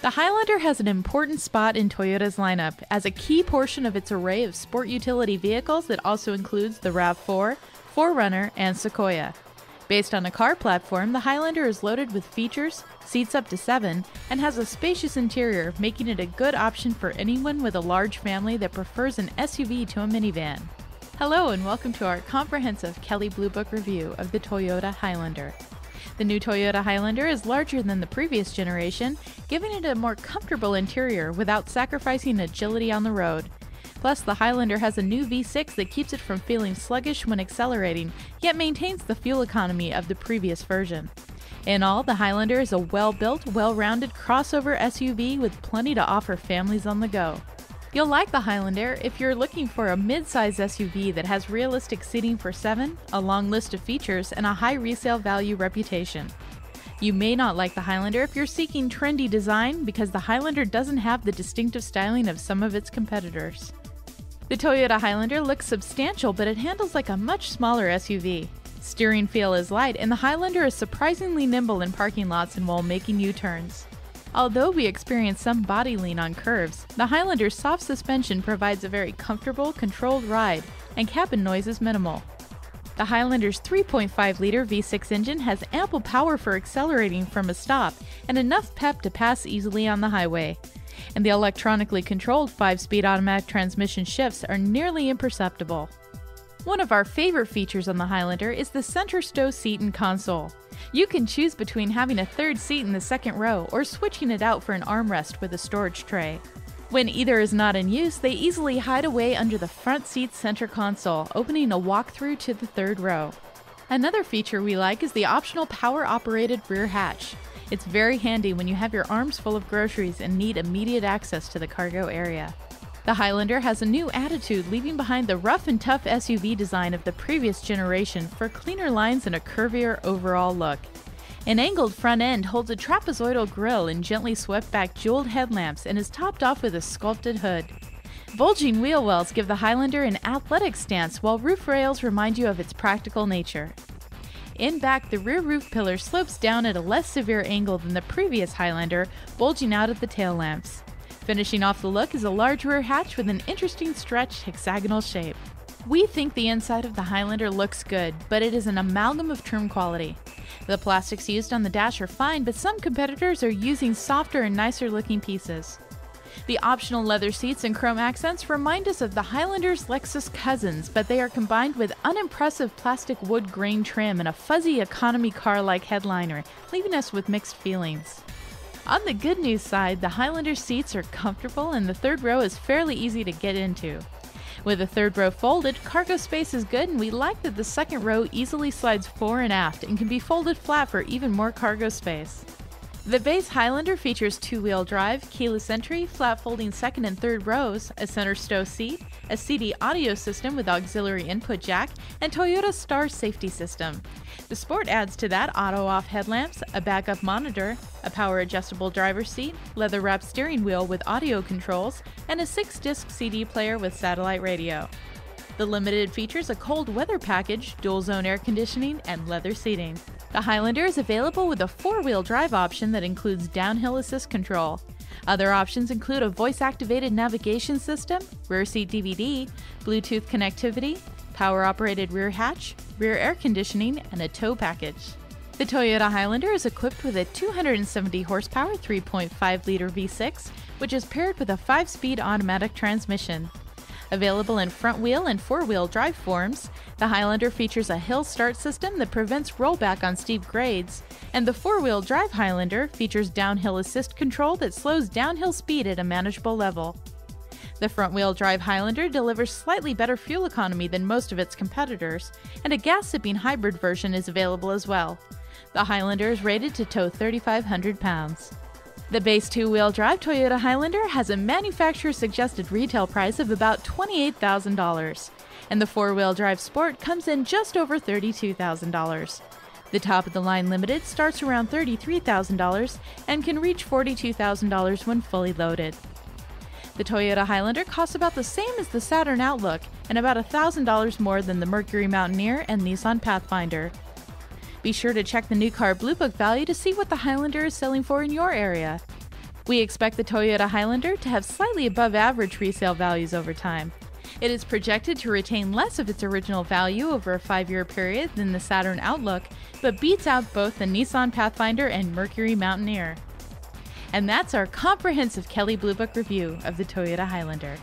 The Highlander has an important spot in Toyota's lineup as a key portion of its array of sport utility vehicles that also includes the RAV4, 4Runner, and Sequoia. Based on a car platform, the Highlander is loaded with features, seats up to 7, and has a spacious interior, making it a good option for anyone with a large family that prefers an SUV to a minivan. Hello and welcome to our comprehensive Kelley Blue Book review of the Toyota Highlander. The new Toyota Highlander is larger than the previous generation, giving it a more comfortable interior without sacrificing agility on the road. Plus, the Highlander has a new V6 that keeps it from feeling sluggish when accelerating, yet maintains the fuel economy of the previous version. In all, the Highlander is a well-built, well-rounded crossover SUV with plenty to offer families on the go. You'll like the Highlander if you're looking for a mid-size SUV that has realistic seating for 7, a long list of features, and a high resale value reputation. You may not like the Highlander if you're seeking trendy design because the Highlander doesn't have the distinctive styling of some of its competitors. The Toyota Highlander looks substantial, but it handles like a much smaller SUV. Steering feel is light, and the Highlander is surprisingly nimble in parking lots and while making U-turns. Although we experience some body lean on curves, the Highlander's soft suspension provides a very comfortable, controlled ride, and cabin noise is minimal. The Highlander's 3.5-liter V6 engine has ample power for accelerating from a stop and enough pep to pass easily on the highway. And the electronically controlled 5-speed automatic transmission shifts are nearly imperceptible. One of our favorite features on the Highlander is the center stow seat and console. You can choose between having a third seat in the second row or switching it out for an armrest with a storage tray. When either is not in use, they easily hide away under the front seat's center console, opening a walk-through to the third row. Another feature we like is the optional power-operated rear hatch. It's very handy when you have your arms full of groceries and need immediate access to the cargo area. The Highlander has a new attitude, leaving behind the rough and tough SUV design of the previous generation for cleaner lines and a curvier overall look. An angled front end holds a trapezoidal grille and gently swept-back jeweled headlamps and is topped off with a sculpted hood. Bulging wheel wells give the Highlander an athletic stance, while roof rails remind you of its practical nature. In back, the rear roof pillar slopes down at a less severe angle than the previous Highlander, bulging out at the tail lamps. Finishing off the look is a large rear hatch with an interesting stretched hexagonal shape. We think the inside of the Highlander looks good, but it is an amalgam of trim quality. The plastics used on the dash are fine, but some competitors are using softer and nicer looking pieces. The optional leather seats and chrome accents remind us of the Highlander's Lexus cousins, but they are combined with unimpressive plastic wood grain trim and a fuzzy economy car-like headliner, leaving us with mixed feelings. On the good news side, the Highlander seats are comfortable and the third row is fairly easy to get into. With the third row folded, cargo space is good, and we like that the second row easily slides fore and aft and can be folded flat for even more cargo space. The base Highlander features 2-wheel drive, keyless entry, flat folding second and third rows, a center stow seat, a CD audio system with auxiliary input jack, and Toyota Star safety system. The Sport adds to that auto-off headlamps, a backup monitor, a power-adjustable driver's seat, leather-wrapped steering wheel with audio controls, and a 6-disc CD player with satellite radio. The Limited features a cold weather package, dual-zone air conditioning, and leather seating. The Highlander is available with a 4-wheel drive option that includes downhill assist control. Other options include a voice-activated navigation system, rear seat DVD, Bluetooth connectivity, power-operated rear hatch, rear air conditioning, and a tow package. The Toyota Highlander is equipped with a 270 horsepower 3.5-liter V6, which is paired with a 5-speed automatic transmission. Available in front-wheel and 4-wheel drive forms, the Highlander features a hill start system that prevents rollback on steep grades, and the 4-wheel drive Highlander features downhill assist control that slows downhill speed at a manageable level. The front-wheel drive Highlander delivers slightly better fuel economy than most of its competitors, and a gas-sipping hybrid version is available as well. The Highlander is rated to tow 3,500 pounds. The base 2-wheel drive Toyota Highlander has a manufacturer-suggested retail price of about $28,000, and the 4-wheel drive Sport comes in just over $32,000. The top-of-the-line Limited starts around $33,000 and can reach $42,000 when fully loaded. The Toyota Highlander costs about the same as the Saturn Outlook and about $1,000 more than the Mercury Mountaineer and Nissan Pathfinder. Be sure to check the new car Blue Book value to see what the Highlander is selling for in your area. We expect the Toyota Highlander to have slightly above average resale values over time. It is projected to retain less of its original value over a 5-year period than the Saturn Outlook, but beats out both the Nissan Pathfinder and Mercury Mountaineer. And that's our comprehensive Kelley Blue Book review of the Toyota Highlander.